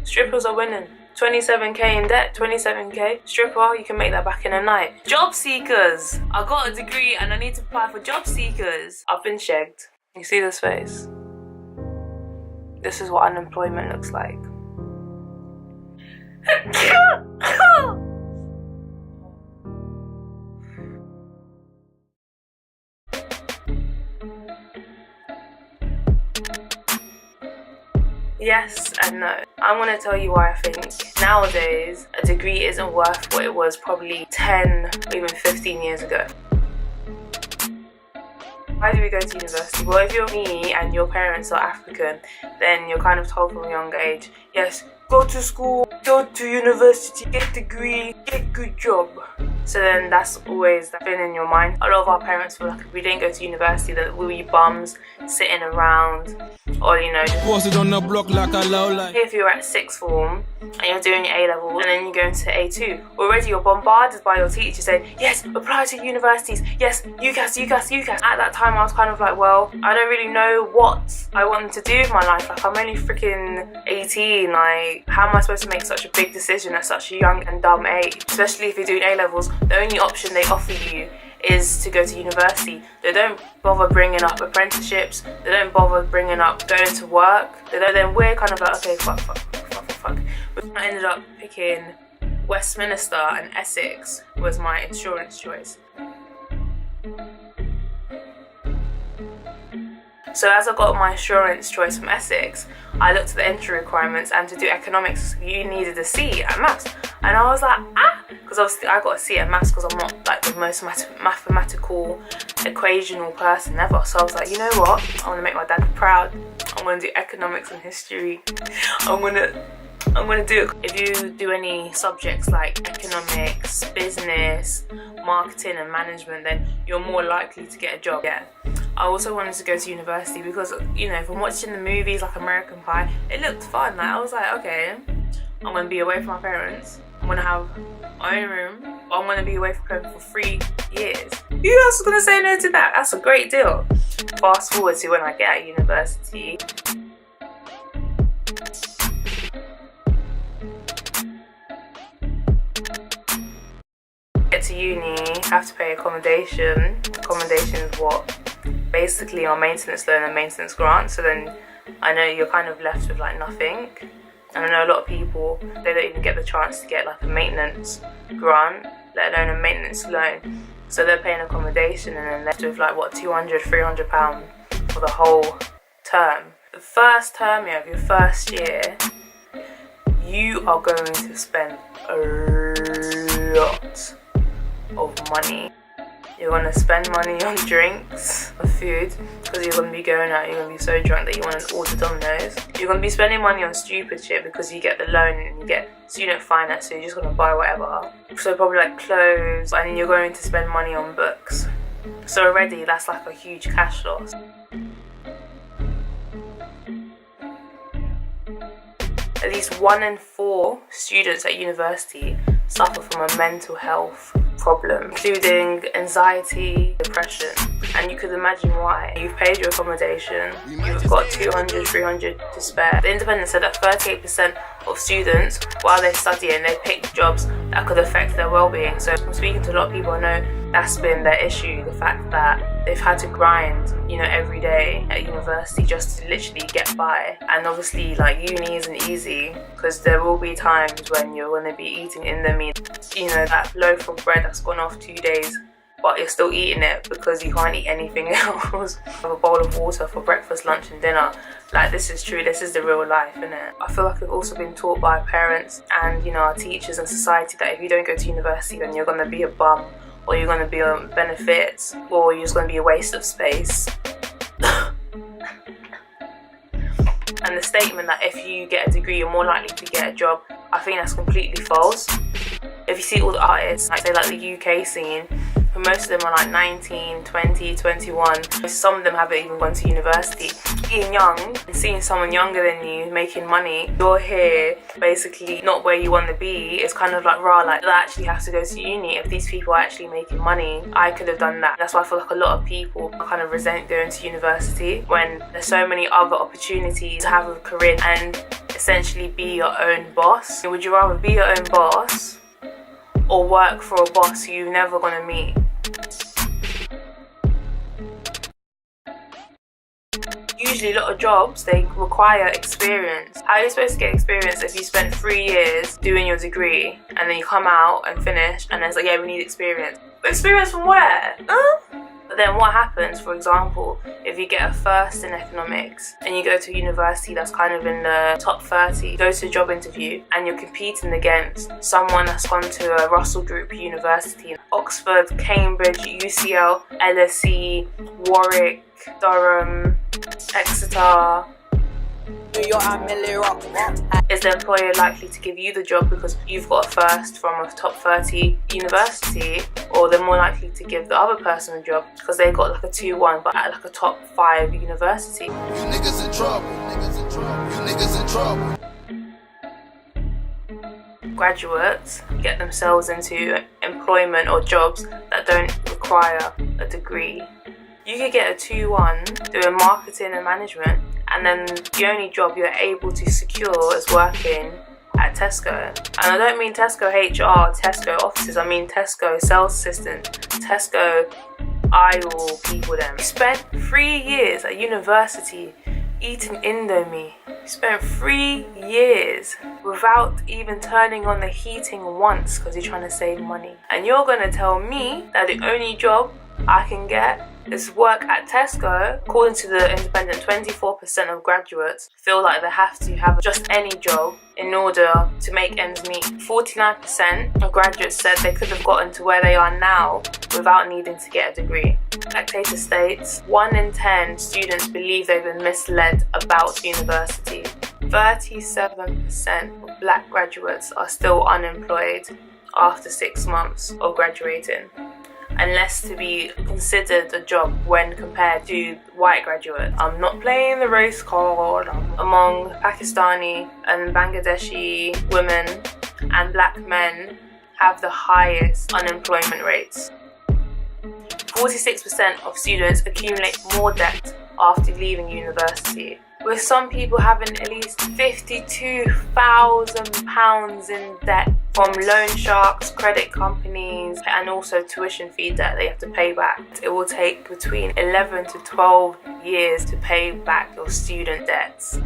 Strippers are winning. 27k in debt, 27k. Stripper, you can make that back in a night. Job seekers. I got a degree and I need to apply for job seekers. I've been shagged. You see this face? This is what unemployment looks like. Yes and no. I'm going to tell you why I think nowadays a degree isn't worth what it was probably 10 or even 15 years ago. Why do we go to university? Well, if you're me and your parents are African, then you're kind of told from a young age, yes, go to school, go to university, get a degree, get a good job. So then that's always been in your mind. A lot of our parents feel like if we didn't go to university, that we were bums sitting around, or you know, just posted on the block like a low light. If you're at sixth form and you're doing your A-level and then you go into A2, already you're bombarded by your teacher saying, yes, apply to universities, yes, UCAS, UCAS, UCAS. At that time I was kind of like, well, I don't really know what I want to do with my life. Like, I'm only freaking 18, like, how am I supposed to make such a big decision at such a young and dumb age? Especially if you're doing A-levels, the only option they offer you is to go to university. They don't bother bringing up apprenticeships, they don't bother bringing up going to work. Then we're kind of like, okay, fuck. I ended up picking Westminster, and Essex was my insurance choice. So as I got my insurance choice from Essex, I looked at the entry requirements, and to do economics you needed a C at maths. And I was like, because obviously I got a C at maths because I'm not like the most mathematical, equational person ever. So I was like, you know what? I want to make my dad proud. I'm going to do economics and history. I'm going to do it. If you do any subjects like economics, business, marketing and management, then you're more likely to get a job. Yeah. I also wanted to go to university because, you know, from watching the movies like American Pie, it looked fun. Like, I was like, okay, I'm going to be away from my parents. I'm going to have my own room. But I'm going to be away from home for 3 years. Who else is going to say no to that? That's a great deal. Fast forward to when I get at university. Get to uni, have to pay accommodation. Accommodation is what? Basically our maintenance loan and maintenance grant. So then I know you're kind of left with like nothing. And I know a lot of people, they don't even get the chance to get like a maintenance grant, let alone a maintenance loan. So they're paying accommodation and then left with like what, £200, £300 for the whole term. The first term of your first year, you are going to spend a lot of money. You're going to spend money on drinks, on food, because you're going to be going out, you're going to be so drunk that you want to order Domino's. You're going to be spending money on stupid shit because you get the loan and you get student finance, so you're just going to buy whatever. So probably like clothes, and you're going to spend money on books. So already that's like a huge cash loss. At least 1 in 4 students at university suffer from a mental health problem, including anxiety, depression, and you could imagine why. You've paid your accommodation, you've got £200, £300 to spare. The Independent said that 38% of students, while they're studying, they pick jobs that could affect their well-being. So I'm speaking to a lot of people, I know that's been their issue, the fact that they've had to grind, you know, every day at university just to literally get by. And obviously, like, uni isn't easy because there will be times when you're going to be eating Indomie, you know, that loaf of bread that's gone off 2 days, but you're still eating it because you can't eat anything else. Have a bowl of water for breakfast, lunch and dinner. Like, this is true, this is the real life, isn't it? I feel like we've also been taught by our parents and, you know, our teachers and society that if you don't go to university, then you're going to be a bum, or you're going to be on benefits, or you're just going to be a waste of space. And the statement that if you get a degree, you're more likely to get a job, I think that's completely false. If you see all the artists, like say like the UK scene, most of them are like 19, 20, 21. Some of them haven't even gone to university. Being young and seeing someone younger than you making money, you're here basically not where you want to be. It's kind of like, rah, like, I actually have to go to uni. If these people are actually making money, I could have done that. That's why I feel like a lot of people kind of resent going to university when there's so many other opportunities to have a career, and essentially be your own boss? Would you rather be your own boss or work for a boss who you're never gonna meet? Usually a lot of jobs, they require experience. How are you supposed to get experience if you spent 3 years doing your degree and then you come out and finish and it's like, yeah, we need experience. Experience from where? But then what happens, for example, if you get a first in economics and you go to a university that's kind of in the top 30, you go to a job interview and you're competing against someone that's gone to a Russell Group university, Oxford, Cambridge, UCL, LSE, Warwick, Durham, Exeter. Is the employer likely to give you the job because you've got a first from a top 30 university, or they're more likely to give the other person a job because they got like a 2-1 but at like a top 5 university? You niggas in trouble. You niggas in trouble. Graduates get themselves into employment or jobs that don't require a degree. You could get a 2-1 doing marketing and management, and then the only job you're able to secure is working at Tesco. And I don't mean Tesco HR, Tesco offices, I mean Tesco sales assistant, Tesco aisle people them. You spent 3 years at university eating Indomie. You spent 3 years without even turning on the heating once because you're trying to save money. And you're gonna tell me that the only job I can get is work at Tesco? According to the Independent, 24% of graduates feel like they have to have just any job in order to make ends meet. 49% of graduates said they could have gotten to where they are now without needing to get a degree. Dictator states 1 in 10 students believe they've been misled about university. 37% of black graduates are still unemployed after 6 months of graduating, unless to be considered a job when compared to white graduates. I'm not playing the race card. Among Pakistani and Bangladeshi women and black men have the highest unemployment rates. 46% of students accumulate more debt after leaving university, with some people having at least £52,000 in debt from loan sharks, credit companies, and also tuition fee debt they have to pay back. It will take between 11 to 12 years to pay back your student debts.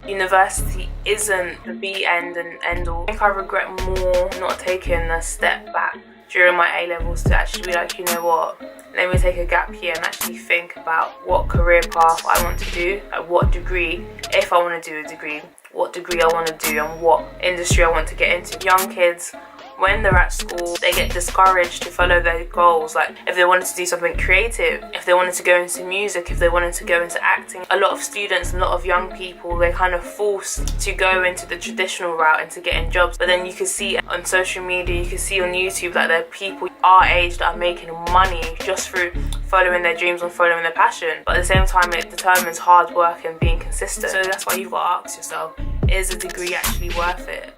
University isn't the be end and end all. I think I regret more not taking a step back during my A-levels to actually be like, you know what, let me take a gap here and actually think about what career path I want to do, like what degree, if I want to do a degree, what degree I want to do and what industry I want to get into. Young kids, when they're at school, they get discouraged to follow their goals. Like if they wanted to do something creative, if they wanted to go into music, if they wanted to go into acting. A lot of students, a lot of young people, they're kind of forced to go into the traditional route and to getting jobs. But then you can see on social media, you can see on YouTube that there are people our age that are making money just through following their dreams and following their passion. But at the same time, it determines hard work and being consistent. So that's why you've got to ask yourself, is a degree actually worth it?